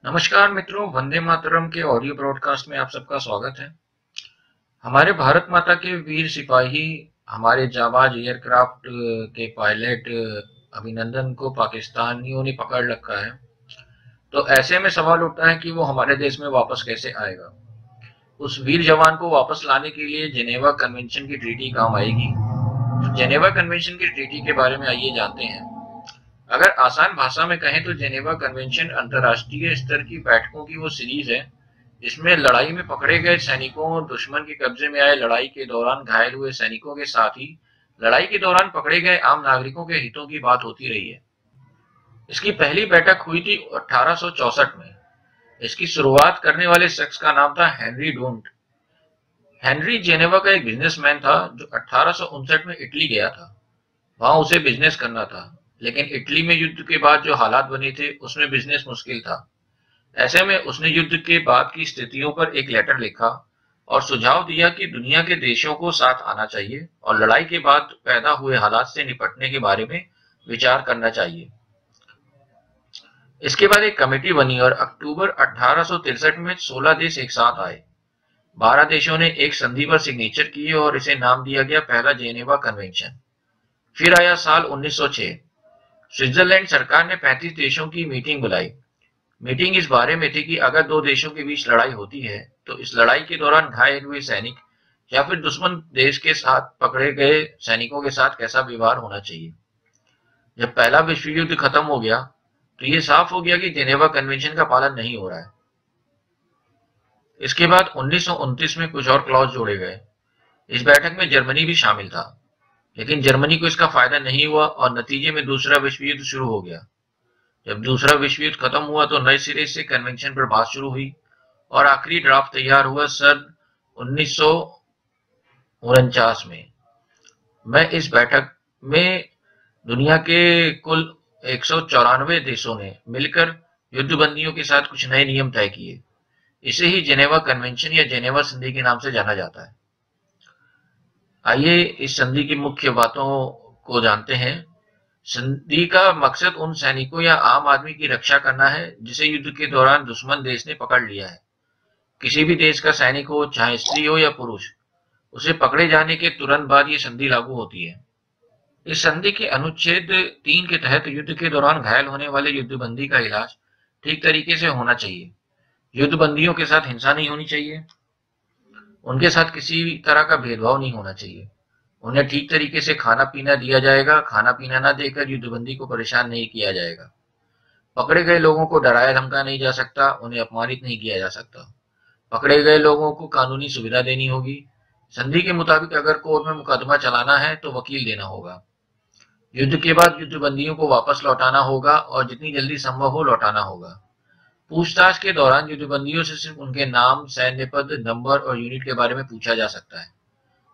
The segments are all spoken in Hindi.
नमस्कार मित्रों, वंदे मातरम के ऑडियो ब्रॉडकास्ट में आप सबका स्वागत है। हमारे भारत माता के वीर सिपाही, हमारे जाबाज एयरक्राफ्ट के पायलट अभिनंदन को पाकिस्तानियों ने पकड़ रखा है। तो ऐसे में सवाल उठता है कि वो हमारे देश में वापस कैसे आएगा। उस वीर जवान को वापस लाने के लिए जेनेवा कन्वेंशन की ट्रीटी काम आएगी। तो जेनेवा कन्वेंशन की ट्रीटी के बारे में आइए जानते हैं। अगर आसान भाषा में कहें तो जेनेवा कन्वेंशन अंतर्राष्ट्रीय स्तर की बैठकों की वो सीरीज है जिसमें लड़ाई में पकड़े गए सैनिकों और दुश्मन के कब्जे में आए, लड़ाई के दौरान घायल हुए सैनिकों के साथ ही लड़ाई के दौरान पकड़े गए आम नागरिकों के हितों की बात होती रही है। इसकी पहली बैठक हुई थी 1864 में। इसकी शुरुआत करने वाले शख्स का नाम था हेनरी डोंट। हेनरी जेनेवा का एक बिजनेसमैन था जो 1859 में इटली गया था। वहां उसे बिजनेस करना था, लेकिन इटली में युद्ध के बाद जो हालात बने थे उसमें बिजनेस मुश्किल था। ऐसे में उसने युद्ध के बाद की स्थितियों पर एक लेटर लिखा और सुझाव दिया कि दुनिया के देशों को साथ आना चाहिए और लड़ाई के बाद पैदा हुए हालात से निपटने के बारे में विचार करना चाहिए। इसके बाद एक कमेटी बनी और अक्टूबर 1863 में 16 देश एक साथ आए। 12 देशों ने एक संधि पर सिग्नेचर किए और इसे नाम दिया गया पहला जेनेवा कन्वेंशन। फिर आया साल 1906। स्विट्जरलैंड सरकार ने 35 देशों की मीटिंग बुलाई। मीटिंग इस बारे में थी कि अगर दो देशों के बीच लड़ाई होती है तो इस लड़ाई के दौरान घायल हुए सैनिक या फिर दुश्मन देश के साथ पकड़े गए सैनिकों के साथ कैसा व्यवहार होना चाहिए। जब पहला विश्व युद्ध खत्म हो गया तो ये साफ हो गया कि जेनेवा कन्वेंशन का पालन नहीं हो रहा है। इसके बाद 1929 में कुछ और क्लॉज जोड़े गए। इस बैठक में जर्मनी भी शामिल था, लेकिन जर्मनी को इसका फायदा नहीं हुआ और नतीजे में दूसरा विश्व युद्ध शुरू हो गया। जब दूसरा विश्व युद्ध खत्म हुआ तो नए सिरे से कन्वेंशन पर बात शुरू हुई और आखिरी ड्राफ्ट तैयार हुआ सन 1949 में। मैं इस बैठक में दुनिया के कुल 194 देशों ने मिलकर युद्धबंदियों के साथ कुछ नए नियम तय किए। इसे ही जेनेवा कन्वेंशन या जेनेवा संधि के नाम से जाना जाता है। आइए इस संधि की मुख्य बातों को जानते हैं। संधि का मकसद उन सैनिकों या आम आदमी की रक्षा करना है जिसे युद्ध के दौरान दुश्मन देश ने पकड़ लिया है। किसी भी देश का सैनिक हो, चाहे स्त्री हो या पुरुष, उसे पकड़े जाने के तुरंत बाद ये संधि लागू होती है। इस संधि के अनुच्छेद 3 के तहत युद्ध के दौरान घायल होने वाले युद्धबंदी का इलाज ठीक तरीके से होना चाहिए। युद्धबंदियों के साथ हिंसा नहीं होनी चाहिए। उनके साथ किसी भी तरह का भेदभाव नहीं होना चाहिए। उन्हें ठीक तरीके से खाना पीना दिया जाएगा। खाना पीना ना देकर युद्धबंदी को परेशान नहीं किया जाएगा। पकड़े गए लोगों को डराया धमकाया नहीं जा सकता। उन्हें अपमानित नहीं किया जा सकता। पकड़े गए लोगों को कानूनी सुविधा देनी होगी। संधि के मुताबिक अगर कोर्ट में मुकदमा चलाना है तो वकील देना होगा। युद्ध के बाद युद्धबंदियों को वापस लौटाना होगा और जितनी जल्दी संभव हो लौटाना होगा। पूछताछ के दौरान युद्धबंदियों से सिर्फ उनके नाम, सैन्य पद, नंबर और यूनिट के बारे में पूछा जा सकता है।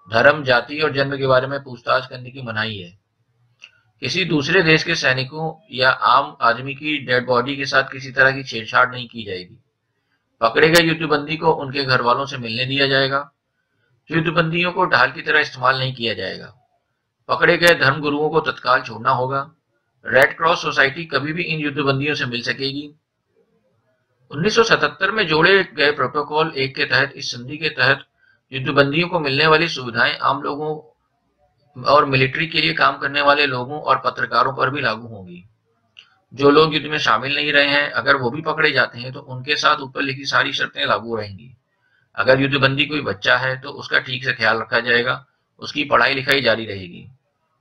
धर्म, जाति और जन्म के बारे में पूछताछ करने की मनाही है। किसी दूसरे देश के सैनिकों या आम आदमी की डेड बॉडी के साथ किसी तरह की छेड़छाड़ नहीं की जाएगी। पकड़े गए युद्धबंदी को उनके घर वालों से मिलने दिया जाएगा। युद्धबंदियों को ढाल की तरह इस्तेमाल नहीं किया जाएगा। पकड़े गए धर्मगुरुओं को तत्काल छोड़ना होगा। रेड क्रॉस सोसाइटी कभी भी इन युद्धबंदियों से मिल सकेगी। 1977 में जोड़े गए प्रोटोकॉल 1 के तहत इस संधि के तहत युद्धबंदियों को मिलने वाली सुविधाएं आम लोगों और मिलिट्री के लिए काम करने वाले लोगों और पत्रकारों पर भी लागू होंगी। जो लोग युद्ध में शामिल नहीं रहे हैं, अगर वो भी पकड़े जाते हैं तो उनके साथ ऊपर लिखी सारी शर्तें लागू रहेंगी। अगर युद्धबंदी कोई बच्चा है तो उसका ठीक से ख्याल रखा जाएगा। उसकी पढ़ाई लिखाई जारी रहेगी।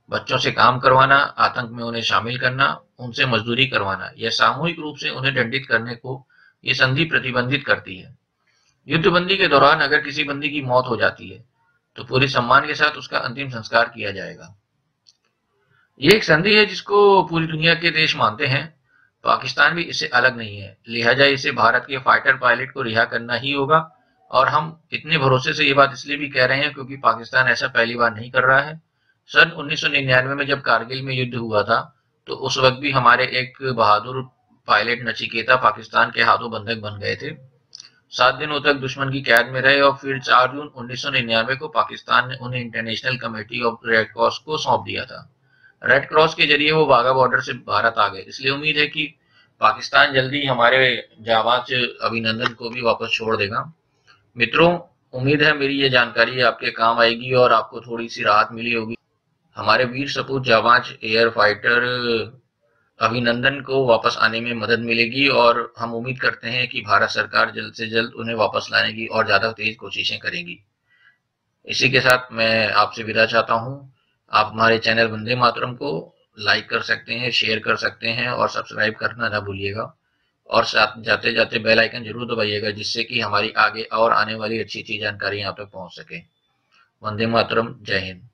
बच्चों से काम करवाना, आतंक में उन्हें शामिल करना, उनसे मजदूरी करवाना या सामूहिक रूप से उन्हें दंडित करने को ये संधि प्रतिबंधित करती है। युद्धबंदी के दौरान अगर किसी बंदी की मौत हो जाती है तो पूरे सम्मान के साथ उसका अंतिम संस्कार किया जाएगा। ये एक संधि है जिसको पूरी दुनिया के देश मानते हैं। पाकिस्तान भी इससे अलग नहीं है। लिहाजा इसे भारत के फाइटर पायलट को रिहा करना ही होगा। और हम इतने भरोसे से ये बात इसलिए भी कह रहे हैं क्योंकि पाकिस्तान ऐसा पहली बार नहीं कर रहा है। सन 1999 में जब कारगिल में युद्ध हुआ था तो उस वक्त भी हमारे एक बहादुर पायलट नचिकेता पाकिस्तान के हाथों बंधक बन गए थे। 7 दिनों तक दुश्मन की कैद में रहे और फिर 4 जून 1999 को पाकिस्तान ने उन्हें international committee of red cross को सौंप दिया था। रेड क्रॉस के जरिए वो वाघा बॉर्डर से भारत आ गए। इसलिए उम्मीद है कि पाकिस्तान जल्दी हमारे जाबाज अभिनंदन को भी वापस छोड़ देगा। मित्रों, उम्मीद है मेरी ये जानकारी आपके काम आएगी और आपको थोड़ी सी राहत मिली होगी। हमारे वीर सपूत जाबाज एयर फाइटर अभिनंदन को वापस आने में मदद मिलेगी और हम उम्मीद करते हैं कि भारत सरकार जल्द से जल्द उन्हें वापस लाने की और ज्यादा तेज कोशिशें करेगी। इसी के साथ मैं आपसे विदा चाहता हूं। आप हमारे चैनल वंदे मातरम को लाइक कर सकते हैं, शेयर कर सकते हैं और सब्सक्राइब करना ना भूलिएगा। और साथ जाते जाते बेल आइकन जरूर दबाइएगा, जिससे कि हमारी आगे और आने वाली अच्छी अच्छी जानकारी यहाँ तक पहुंच सके। वंदे मातरम, जय हिंद।